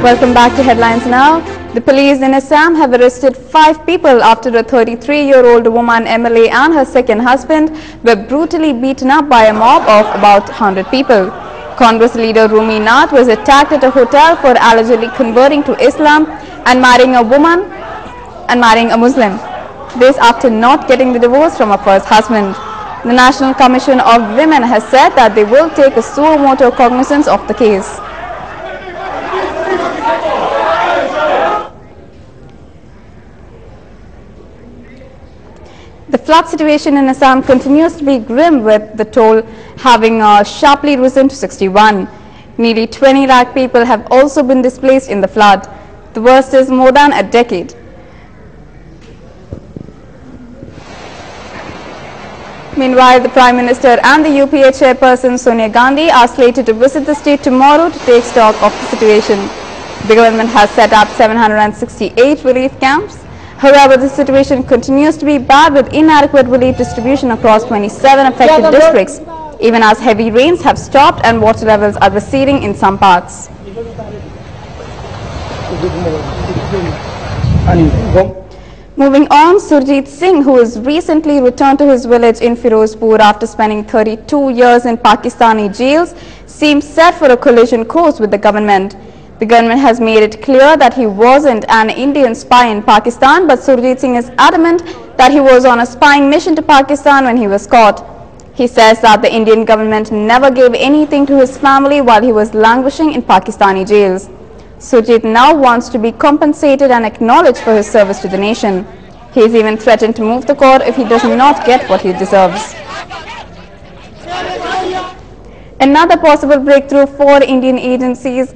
Welcome back to Headlines Now. The police in Assam have arrested 5 people after a 33-year-old woman MLA and her second husband were brutally beaten up by a mob of about 100 people. Congress leader Rumi Nath was attacked at a hotel for allegedly converting to Islam and marrying a Muslim. This after not getting the divorce from her first husband. The National Commission of Women has said that they will take a suo motu cognizance of the case. The flood situation in Assam continues to be grim, with the toll having sharply risen to 61. Nearly 20 lakh people have also been displaced in the flood. The worst is more than a decade. Meanwhile, the Prime Minister and the UPA chairperson Sonia Gandhi are slated to visit the state tomorrow to take stock of the situation. The government has set up 768 relief camps. However, the situation continues to be bad, with inadequate relief distribution across 27 affected districts, even as heavy rains have stopped and water levels are receding in some parts. Moving on, Surjit Singh, who has recently returned to his village in Firozpur after spending 32 years in Pakistani jails, seems set for a collision course with the government. The government has made it clear that he wasn't an Indian spy in Pakistan, but Surjit Singh is adamant that he was on a spying mission to Pakistan when he was caught. He says that the Indian government never gave anything to his family while he was languishing in Pakistani jails. Surjit now wants to be compensated and acknowledged for his service to the nation. He has even threatened to move the court if he does not get what he deserves. Another possible breakthrough for Indian agencies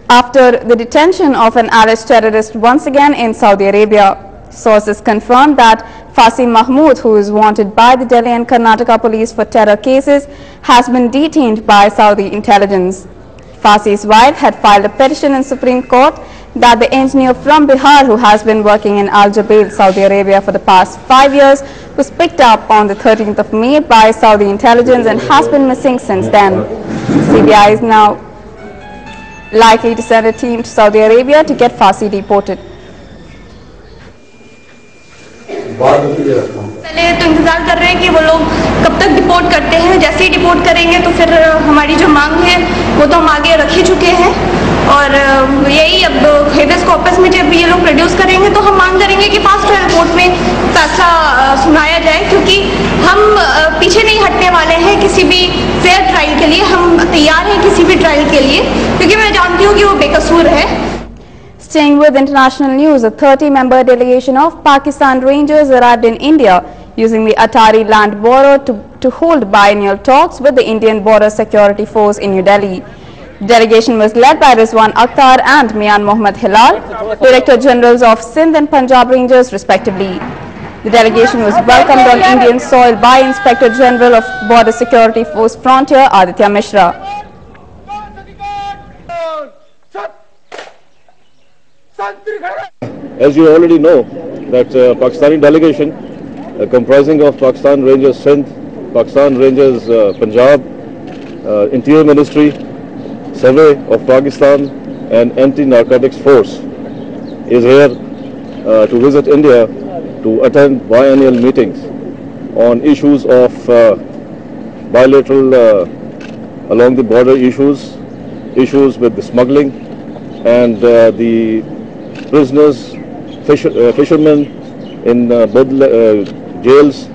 after the detention of an Irish terrorist once again in Saudi Arabia. Sources confirmed that Fasi Mahmood, who is wanted by the Delhi and Karnataka police for terror cases, has been detained by Saudi intelligence. Fasi's wife had filed a petition in Supreme Court that the engineer from Bihar, who has been working in Al Jubail, Saudi Arabia for the past 5 years, was picked up on the 13th of May by Saudi intelligence and has been missing since then. CBI is now likely to send a team to Saudi Arabia to get Fasi deported. पहले तो इंतजार कर रहे हैं कि वो लोग कब तक डिपोर्ट करते हैं। जैसे ही डिपोर्ट करेंगे तो फिर हमारी जो मांग है वो तो हम आगे रख ही चुके हैं, और यही अब हेबियस कॉर्पस में जब ये लोग प्रोड्यूस करेंगे तो हम मांग करेंगे कि फास्ट ट्रायल कोर्ट में फैसला सुनाया जाए, क्योंकि हम पीछे नहीं हटने वाले हैं किसी भी फेयर ट्रायल के लिए। हम तैयार हैं किसी भी ट्रायल के लिए, क्योंकि मैं जानती हूँ कि वो बेकसूर है। Staying with international news, a 30-member delegation of Pakistan Rangers arrived in India using the Atari land border to hold biennial talks with the Indian Border Security Force in New Delhi. The delegation was led by Rizwan Akhtar and Mian Mohammad Hilal, Director Generals of Sindh and Punjab Rangers respectively. The delegation was welcomed on Indian soil by Inspector General of Border Security Force Frontier Aditya Mishra. As you already know, that Pakistani delegation comprising of Pakistan Rangers Sindh, Pakistan Rangers Punjab, Interior Ministry, Survey of Pakistan and Anti-Narcotics Force is here to visit India to attend biennial meetings on issues of bilateral along the border issues with the smuggling and the prisoners, fishermen in both jails,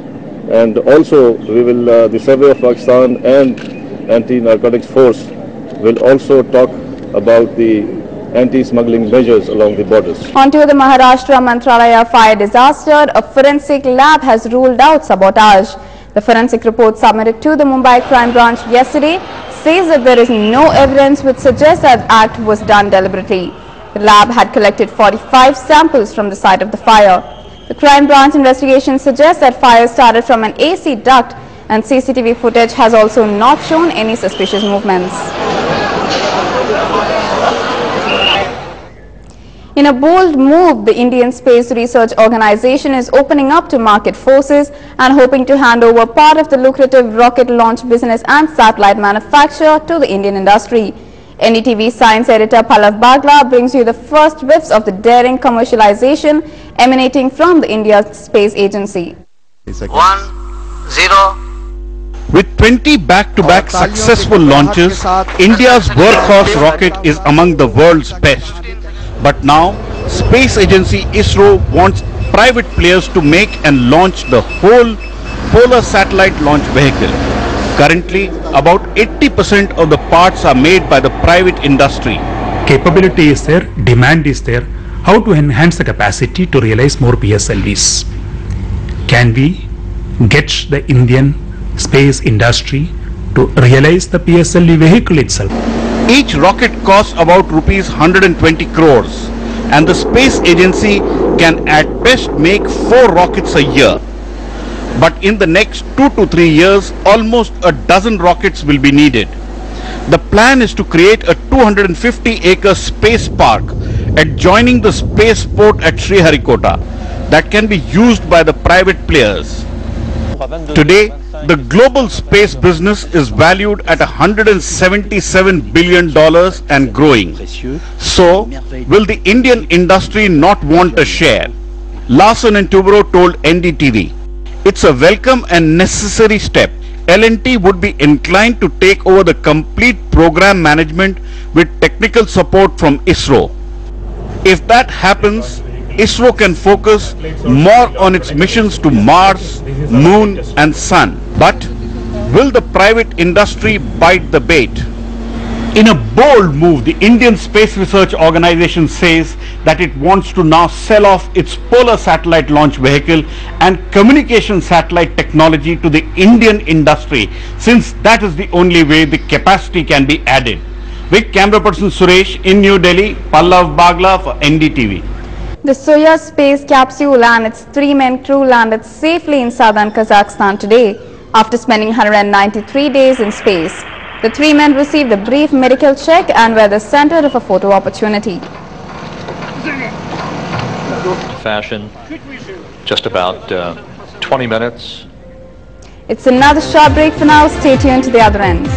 and also we will the Survey of Pakistan and Anti-Narcotics Force will also talk about the anti-smuggling measures along the borders. Onto the Maharashtra Mantralaya fire disaster, a forensic lab has ruled out sabotage. The forensic report submitted to the Mumbai Crime Branch yesterday says that there is no evidence which suggests that the act was done deliberately. The lab had collected 45 samples from the site of the fire. The crime branch investigation suggests that fire started from an AC duct, and CCTV footage has also not shown any suspicious movements. In a bold move, the Indian Space Research Organization is opening up to market forces and hoping to hand over part of the lucrative rocket launch business and satellite manufacture to the Indian industry. NDTV science editor Pallav Bagla brings you the first whiffs of the daring commercialization emanating from the India Space Agency. 1, 0. With 20 back-to-back successful launches, India's workhorse rocket is among the world's best. But now, Space Agency ISRO wants private players to make and launch the whole polar satellite launch vehicle. Currently, about 80% of the parts are made by the private industry. Capability is there, demand is there. How to enhance the capacity to realize more PSLVs? Can we get the Indian space industry to realize the PSLV vehicle itself? Each rocket costs about rupees 120 crores and the Space Agency can at best make 4 rockets a year. But in the next 2 to 3 years, almost a dozen rockets will be needed. The plan is to create a 250-acre space park adjoining the spaceport at Sriharikota that can be used by the private players. Today, the global space business is valued at $177 billion and growing. So, will the Indian industry not want a share? Larsen & Toubro told NDTV, "It's a welcome and necessary step. L&T would be inclined to take over the complete program management with technical support from ISRO. If that happens, ISRO can focus more on its missions to Mars, Moon and Sun. But will the private industry bite the bait?" In a bold move, the Indian Space Research Organization says that it wants to now sell off its polar satellite launch vehicle and communication satellite technology to the Indian industry, since that is the only way the capacity can be added. With camera person Suresh in New Delhi, Pallav Bagla for NDTV. The Soyuz space capsule and its 3-man crew landed safely in southern Kazakhstan today after spending 193 days in space. The 3 men received a brief medical check and were the center of a photo opportunity. Fashion, just about 20 minutes. It's another short break for now. Stay tuned to the other end.